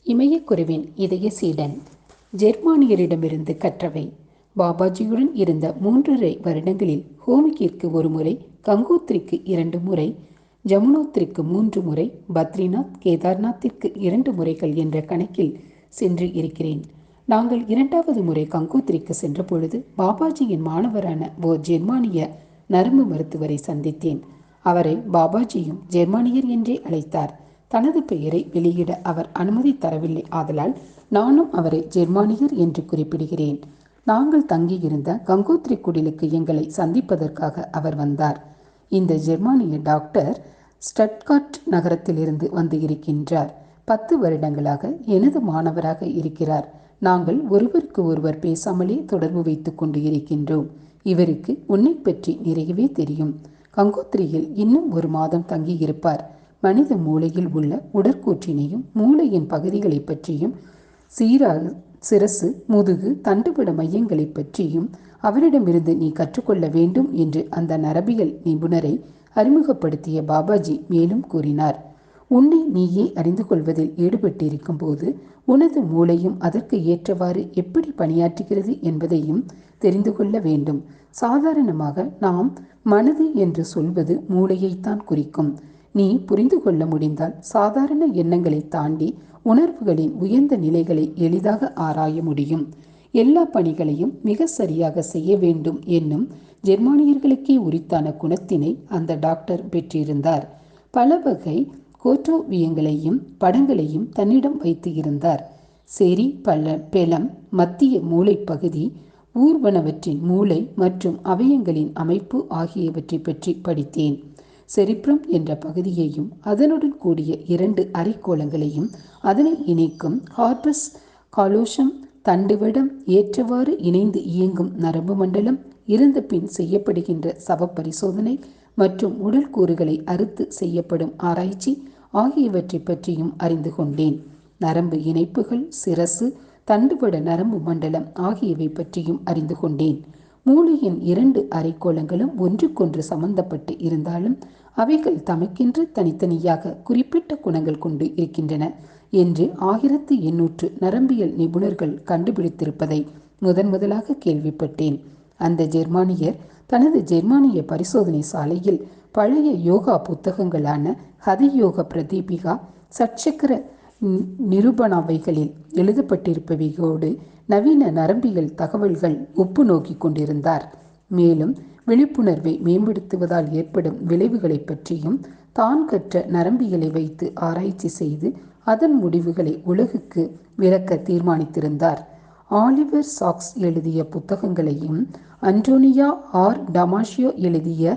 இமயக்குருவின் இதய சீடன். ஜெர்மானியரிடமிருந்து கற்றவை. பாபாஜியுடன் இருந்த 3.5 வருடங்களில் ஹோமிக்கிற்கு 1 முறை, கங்கோத்ரிக்கு 2 முறை, ஜமுனோத்ரிக்கு 3 முறை, பத்ரிநாத், கேதார்நாத்திற்கு 2 முறைகள் என்ற கணக்கில் சென்று இருக்கிறேன். நாங்கள் 2வது முறை கங்கோத்ரிக்கு சென்ற பொழுது பாபாஜியின் மாணவரான ஓர் ஜெர்மானிய நரம்பு மருத்துவரை சந்தித்தேன். அவரை பாபாஜியும் ஜெர்மானியர் என்றே அழைத்தார். தனது பெயரை வெளியிட அவர் அனுமதி தரவில்லை. ஆதலால் நானும் அவரை ஜெர்மானியர் என்று குறிப்பிடுகிறேன். நாங்கள் தங்கியிருந்த கங்கோத்ரி குடிலுக்கு எங்களை சந்திப்பதற்காக அவர் வந்தார். இந்த ஜெர்மானிய டாக்டர் ஸ்டட்கார்ட் நகரத்திலிருந்து வந்து இருக்கின்றார். 10 வருடங்களாக எனது மாணவராக இருக்கிறார். நாங்கள் ஒருவருக்கு ஒருவர் பேசாமலே தொடர்பு வைத்துக் கொண்டு இருக்கின்றோம். இவருக்கு உன்னை பற்றி நிறையவே தெரியும். கங்கோத்ரியில் இன்னும் 1 மாதம் தங்கியிருப்பார். மனித மூளையில் உள்ள உடற்கூற்றினையும் மூளையின் பகுதிகளை பற்றியும், சிரசு, முதுகு, தண்டுவிட மையங்களை பற்றியும் அவரிடமிருந்து நீ கற்றுக்கொள்ள வேண்டும் என்று அந்த நரம்பியல் நிபுணரை அறிமுகப்படுத்திய பாபாஜி மேலும் கூறினார். உன்னை நீயே அறிந்து கொள்வதில் ஈடுபட்டிருக்கும் போது உனது மூளையும் அதற்கு ஏற்றவாறு எப்படி பணியாற்றுகிறது என்பதையும் தெரிந்து கொள்ள வேண்டும். சாதாரணமாக நாம் மனது என்று சொல்வது மூளையைத்தான் குறிக்கும். நீ புரிந்து கொள்ள முடிந்தால் சாதாரண எண்ணங்களை தாண்டி உணர்வுகளின் உயர்ந்த நிலைகளை எளிதாக ஆராய முடியும். எல்லா பணிகளையும் மிக சரியாக செய்ய வேண்டும் என்னும் ஜெர்மானியர்களுக்கே உரித்தான குணத்தினை அந்த டாக்டர் பெற்றிருந்தார். பல வகை கோட்டோவியங்களையும் படங்களையும் தன்னிடம் வைத்து இருந்தார். செரி, பெலம், மத்திய மூளை பகுதி, ஊர்வனவற்றின் மூளை மற்றும் அவயங்களின் அமைப்பு ஆகியவற்றை பற்றி படித்தேன். செரிப்ரம் என்ற பகுதியையும் அதனுடன் கூடிய 2 அரைக்கோளங்களையும் அதனை இணைக்கும் கார்பஸ் காலோஷம், தண்டுவடம், ஏற்றவாறு இணைந்து இயங்கும் நரம்பு மண்டலம், இறந்த பின் செய்யப்படுகின்ற சவ பரிசோதனை மற்றும் உடல் கூறுகளை அறுத்து செய்யப்படும் ஆராய்ச்சி ஆகியவற்றை பற்றியும் அறிந்து கொண்டேன். நரம்பு இணைப்புகள், சிரசு, தண்டுவட நரம்பு மண்டலம் ஆகியவை பற்றியும் அறிந்து கொண்டேன். மூளையின் 2 அரைக்கோளங்களும் ஒன்றுக்கொன்று சம்பந்தப்பட்டு இருந்தாலும் அவைகள் தமக்கென்று தனித்தனியாக குறிப்பிட்ட குணங்கள் கொண்டு இருக்கின்றன என்று 1800 நரம்பியல் நிபுணர்கள் கண்டுபிடித்திருப்பதை முதலாக கேள்விப்பட்டேன். அந்த ஜெர்மானியர் தனது ஜெர்மானிய பரிசோதனை சாலையில் பழைய யோகா புத்தகங்களான ஹதயோக பிரதீபிகா, சட்சக்கர நிரூபணாவைகளில் எழுதப்பட்டிருப்பவையோடு நவீன நரம்பியல் தகவல்கள் ஒப்பு நோக்கி கொண்டிருந்தார். மேலும் விழிப்புணர்வை மேம்படுத்துவதால் ஏற்படும் விளைவுகளை பற்றியும் தான் கற்ற நரம்பியலை வைத்து ஆராய்ச்சி செய்து அதன் முடிவுகளை உலகுக்கு விளக்க தீர்மானித்திருந்தார். ஆலிவர் சாக்ஸ் எழுதிய புத்தகங்களையும் அன்டோனியா ஆர் டமாஷியோ எழுதிய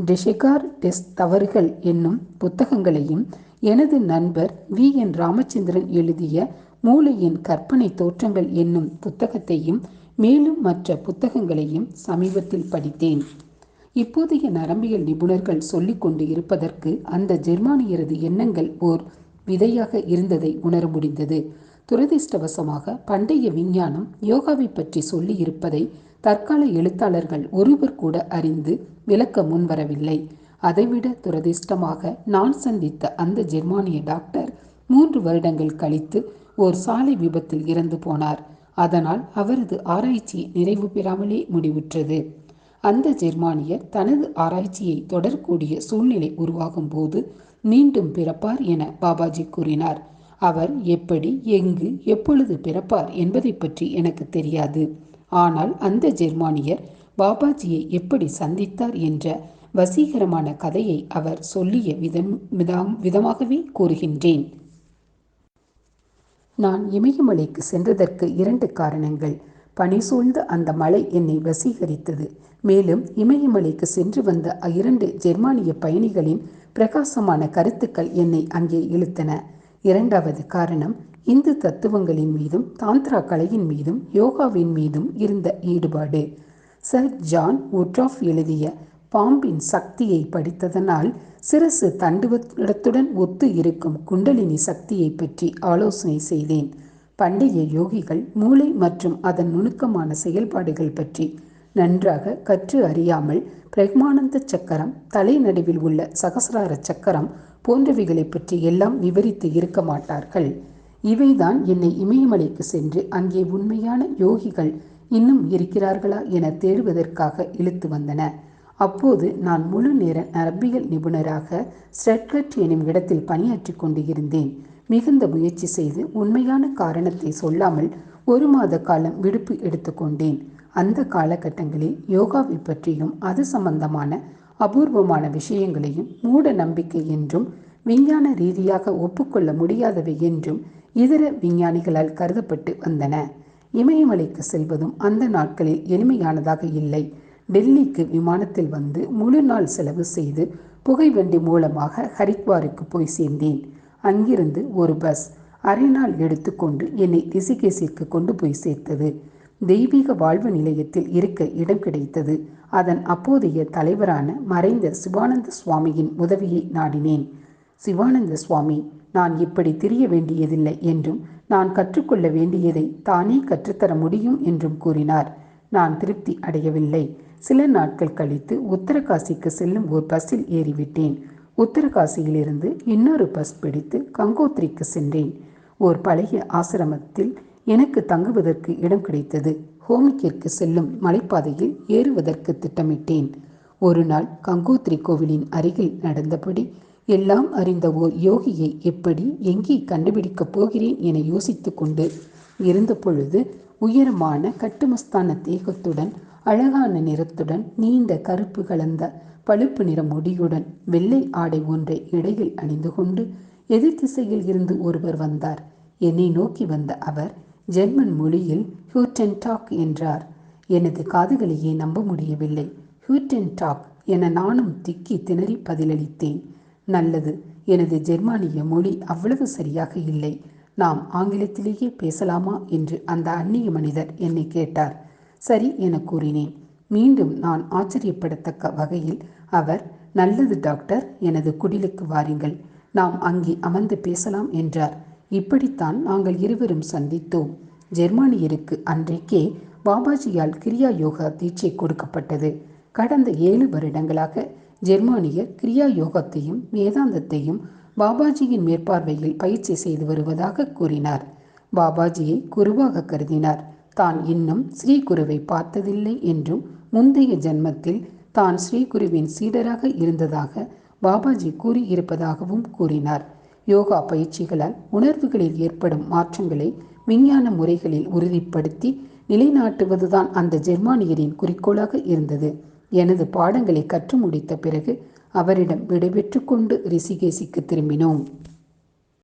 டெஷெகார் டெஸ் தவறுகள் என்னும் புத்தகங்களையும், எனது நண்பர் VN ராமச்சந்திரன் எழுதிய மூளையின் கற்பனை தோற்றங்கள் என்னும் புத்தகத்தையும் மேலும் மற்ற புத்தகங்களையும் சமீபத்தில் படித்தேன். இப்போதைய நரம்பியல் நிபுணர்கள் சொல்லிக் கொண்டு இருப்பதற்கு அந்த ஜெர்மானியரது எண்ணங்கள் ஓர் விதையாக இருந்ததை உணர முடிந்தது. துரதிர்ஷ்டவசமாக பண்டைய விஞ்ஞானம் யோகாவை பற்றி சொல்லி இருப்பதை தற்கால எழுத்தாளர்கள் ஒருவர் கூட அறிந்து விளக்க முன்வரவில்லை. அதைவிட துரதிர்ஷ்டமாக நான் சந்தித்த அந்த ஜெர்மானிய டாக்டர் 3 வருடங்கள் கழித்து ஓர் சாலை விபத்தில் இறந்து போனார். அதனால் அவரது ஆராய்ச்சி நிறைவு பெறாமலே முடிவுற்றது. அந்த ஜெர்மானியர் தனது ஆராய்ச்சியை தொடரக்கூடிய சூழ்நிலை உருவாகும் போது மீண்டும் பிறப்பார் என பாபாஜி கூறினார். அவர் எப்படி, எங்கு, எப்பொழுது பிறப்பார் என்பதை பற்றி எனக்கு தெரியாது. ஆனால் அந்த ஜெர்மானியர் பாபாஜியை எப்படி சந்தித்தார் என்ற வசீகரமான கதையை அவர் சொல்லிய விதமாகவே கூறுகின்றேன். நான் இமயமலைக்கு சென்றதற்கு 2 காரணங்கள். பனி சூழ்ந்த அந்த மலை என்னை வசீகரித்தது. மேலும் இமயமலைக்கு சென்று வந்த 2 ஜெர்மானிய பயணிகளின் பிரகாசமான கருத்துக்கள் என்னை அங்கே இழுத்தன. 2வது காரணம் இந்து தத்துவங்களின் மீதும் தாந்திரா கலையின் மீதும் யோகாவின் மீதும் இருந்த ஈடுபாடு. சர் ஜான் வுட்ராஃப் எழுதிய பாம்பின் சக்தியை படித்ததனால் சிரசு தண்டுவடத்துடன் ஒத்து இருக்கும் குண்டலினி சக்தியை பற்றி ஆலோசனை செய்தேன். பண்டைய யோகிகள் மூளை மற்றும் அதன் நுணுக்கமான செயல்பாடுகள் பற்றி நன்றாக கற்று அறியாமல் பிரக்மானந்த சக்கரம், தலை நடுவில் உள்ள சகசிரார சக்கரம் போன்றவைகளை பற்றி எல்லாம் விவரித்து இருக்க மாட்டார்கள். இவைதான் என்னை இமயமலைக்கு சென்று அங்கே உண்மையான யோகிகள் இன்னும் இருக்கிறார்களா என தேடுவதற்காக இழுத்து வந்தன. அப்போது நான் முழு நேர நரம்பியல் நிபுணராக ஸ்டட்கட் எனும் இடத்தில் பணியாற்றி கொண்டு இருந்தேன். மிகுந்த முயற்சி செய்து உண்மையான காரணத்தை சொல்லாமல் 1 மாத காலம் விடுப்பு எடுத்துக்கொண்டேன். அந்த காலகட்டங்களில் யோகாவை பற்றியும் அது சம்பந்தமான அபூர்வமான விஷயங்களையும் மூட நம்பிக்கை என்றும் விஞ்ஞான ரீதியாக ஒப்புக்கொள்ள முடியாதவை என்றும் இதர விஞ்ஞானிகளால் கருதப்பட்டு வந்தன. இமயமலைக்கு செல்வதும் அந்த நாட்களில் எளிமையானதாக இல்லை. டெல்லிக்கு விமானத்தில் வந்து முழு நாள் செலவு செய்து புகைவண்டி மூலமாக ஹரித்வாருக்கு போய் சேர்ந்தேன். அங்கிருந்து ஒரு பஸ் அரை நாள் எடுத்துக்கொண்டு என்னை ரிஷிகேசிற்கு கொண்டு போய் சேர்த்தது. தெய்வீக வாழ்வு நிலையத்தில் இருக்க இடம் கிடைத்தது. அதன் அப்போதைய தலைவரான மறைந்த சிவானந்த சுவாமியின் உதவியை நாடினேன். சிவானந்த சுவாமி, நான் இப்படி திரிய வேண்டியதில்லை என்றும் நான் கற்றுக்கொள்ள வேண்டியதை தானே கற்றுத்தர முடியும் என்றும் கூறினார். நான் திருப்தி அடையவில்லை. சில நாட்கள் கழித்து உத்தரகாசிக்கு செல்லும் ஒரு பஸ்ஸில் ஏறிவிட்டேன். உத்தரகாசியிலிருந்து இன்னொரு பஸ் பிடித்து கங்கோத்ரிக்கு சென்றேன். ஒரு பழைய ஆசிரமத்தில் எனக்கு தங்குவதற்கு இடம் கிடைத்தது. ஹோமிக்கிற்கு செல்லும் மலைப்பாதையில் ஏறுவதற்கு திட்டமிட்டேன். ஒரு நாள் கங்கோத்ரி கோவிலின் அருகில் நடந்தபடி எல்லாம் அறிந்த ஓர் யோகியை எப்படி எங்கே கண்டுபிடிக்கப் போகிறேன் என யோசித்து கொண்டு இருந்த பொழுது உயரமான கட்டுமஸ்தான தேகத்துடன் அழகான நிறத்துடன் நீண்ட கருப்பு கலந்த பழுப்பு நிற முடியுடன் வெள்ளை ஆடை ஒன்றை இடையில் அணிந்து கொண்டு எதிர் திசையில் இருந்து ஒருவர் வந்தார். என்னை நோக்கி வந்த அவர் ஜெர்மன் மொழியில் ஹூட்டன் டாக் என்றார். எனது காதுகளையே நம்ப முடியவில்லை. ஹூட்டன் டாக் என நானும் திக்கி திணறி பதிலளித்தேன். நல்லது, எனது ஜெர்மானிய மொழி அவ்வளவு சரியாக இல்லை. நாம் ஆங்கிலத்திலேயே பேசலாமா என்று அந்த அந்நிய மனிதர் என்னை கேட்டார். சரி என கூறினேன். மீண்டும் நான் ஆச்சரியப்படத்தக்க வகையில் அவர், நல்லது டாக்டர், எனது குடிலுக்கு வாருங்கள், நாம் அங்கே அமர்ந்து பேசலாம் என்றார். இப்படித்தான் நாங்கள் இருவரும் சந்தித்தோம். ஜெர்மானியருக்கு அன்றைக்கே பாபாஜியால் கிரியா யோகா தீட்சை கொடுக்கப்பட்டது. கடந்த 7 வருடங்களாக ஜெர்மானியர் கிரியா யோகத்தையும் வேதாந்தத்தையும் பாபாஜியின் மேற்பார்வையில் பயிற்சி செய்து வருவதாக கூறினார். பாபாஜியை குருவாக கருதினார். தான் இன்னும் ஸ்ரீ குருவை பார்த்ததில்லை என்றும் முந்தைய ஜென்மத்தில் தான் ஸ்ரீ குருவின் சீடராக இருந்ததாக பாபாஜி கூறியிருப்பதாகவும் கூறினார். யோகா பயிற்சிகளால் உணர்வுகளில் ஏற்படும் மாற்றங்களை விஞ்ஞான முறைகளில் உறுதிப்படுத்தி நிலைநாட்டுவதுதான் அந்த ஜெர்மானியரின் குறிக்கோளாக இருந்தது. எனது பாடங்களை கற்று முடித்த பிறகு அவரிடம் விடைபெற்று கொண்டு ரிஷிகேசிக்கு திரும்பினோம்.